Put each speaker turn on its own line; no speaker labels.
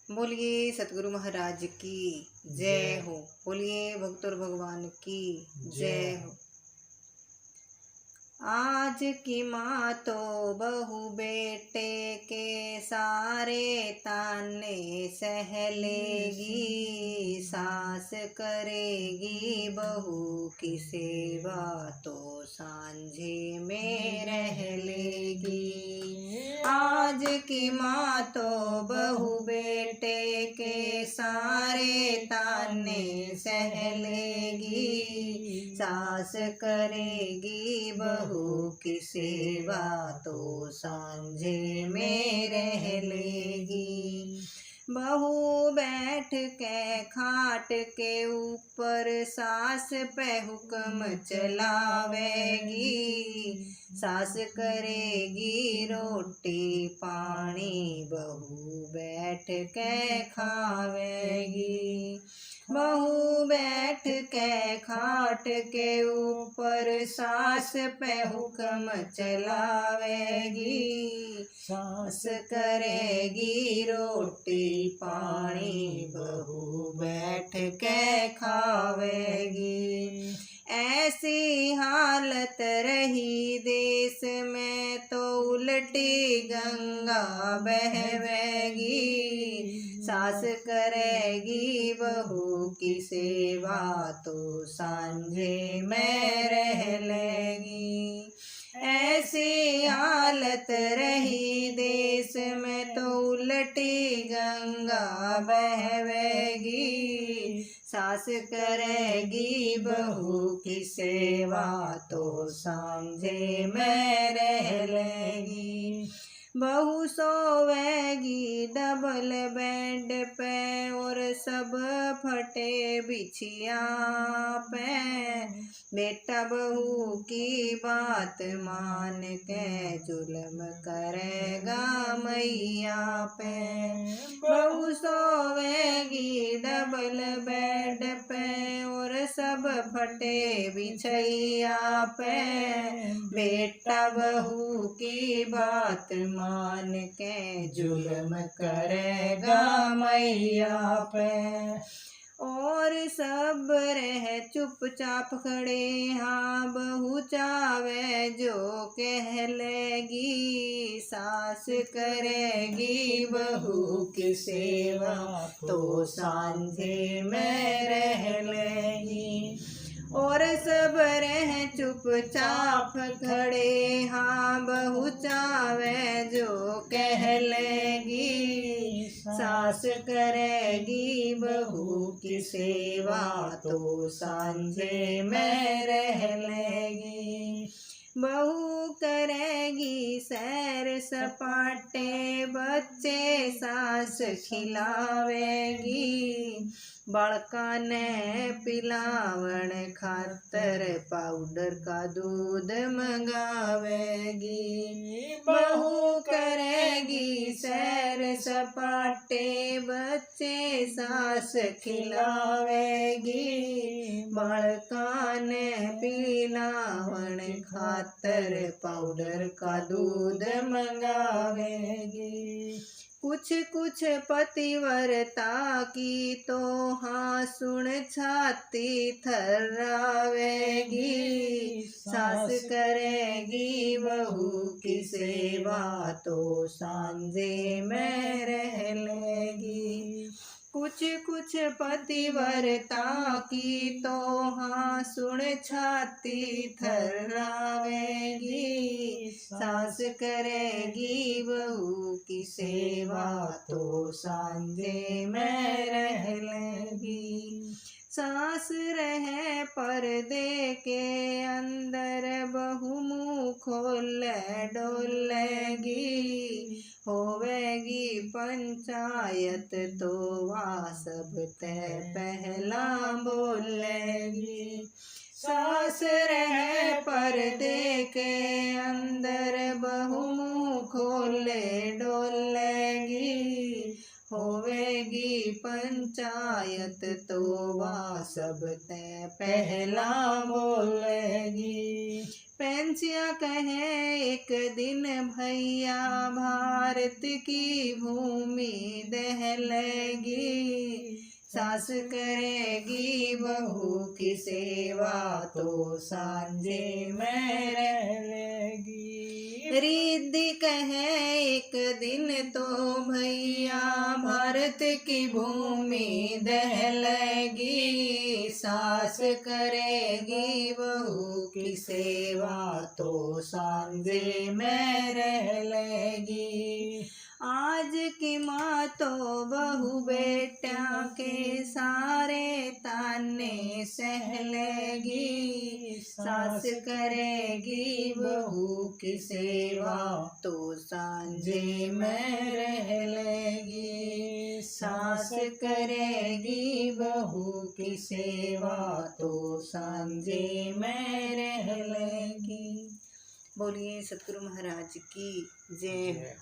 बोलिए सतगुरु महाराज की जय हो। बोलिए भक्तों भगवान की जय हो। आज की माँ तो बहू बेटे के सारे ताने सह लेगी। सास करेगी बहू की सेवा तो सांझे में रह लेगी। आज की माँ तो बहू बेटे के सारे ताने सह लेगी। सास करेगी बहू की सेवा तो सांझे में रह लेगी। बहू बैठ के खाट के ऊपर सास पे हुक्म चलावेगी। सास करेगी रोटी पानी बहू बैठ के खावेगी। बहू बैठ के खाट के ऊपर सास पे हुक्म चलावेगी। सास करेगी रोटी पानी बहू बैठ के खावेगी। ऐसी हालत रही देश में तो उल्टी गंगा बहवेगी। सास करेगी बहू की सेवा तो सांझे में रह लेगी। ऐसी हालत रही देश में तो उल्टी गंगा बहवेगी। सास करेगी बहू की सेवा तो सांझे में रह लेगी। बहू सोवेगी डबल बेड पे और सब फटे बिछिया पे। बेटा बहू की बात मान के जुल्म करेगा मैया पे। बहू सोवेगी डबल बेड पे और सब फटे बिछैया पे। बेटा बहू की बात मान के जुल्म करेगा मैया पे। और सब रह चुपचाप खड़े हाँ बहू चावे जो कह लेगी। सास करेगी बहू की सेवा तो सांझे में रह लेगी। और सब रह चुपचाप खड़े हाँ बहू चावे जो कह लेगी। सास करेगी बहू की सेवा तो सांझे में रह लेगी। बहू करेगी सैर सपाटे बच्चे सास खिलावेगी। बड़का ने पिलावन खातर पाउडर का दूध मंगावेगी। बहू करेगी सैर सपाटे बच्चे सास खिलावेगी। बड़का ने पिलावन खातर पाउडर का दूध मंगावेगी। कुछ कुछ पतिव्रता की तो हाँ सुन छाती थर्रावेगी। सास करेगी बहू की सेवा तो सांझे में रह लेगी। कुछ कुछ पतिव्रता की तो हाँ सुन छाती थर्रावेगी। सास करेगी बहू की सेवा तो सांझे में रह लेगी। सास रहे पर्दे के अंदर बहू मुँह खोले डोलेगी। होवेगी पंचायत तो वह सब ते पहला बोलेगी। सास रहे पर्दे के अंदर बहू मुँह खोले डोलेगी। होवेगी पंचायत तो वह सब ते पहला बोलेगी। पेंचिया कहे एक दिन भैया भारत की भूमि दहलेगी, सास करेगी बहू की सेवा तो सांझे में रह लेगी। रिद्धि कहे एक दिन तो भैया भारत की भूमि दहलेगी, सास करेगी बहू की सेवा तो सांझे में रह लेगी। आज की माँ तो बहू बेटा के सारे ताने सह लेगी, सास करेगी बहू की सेवा तो सांझे में रह लेगी, सास करेगी बहू की सेवा तो सांझे में रह लेगी। बोलिए सतगुरु महाराज की जय।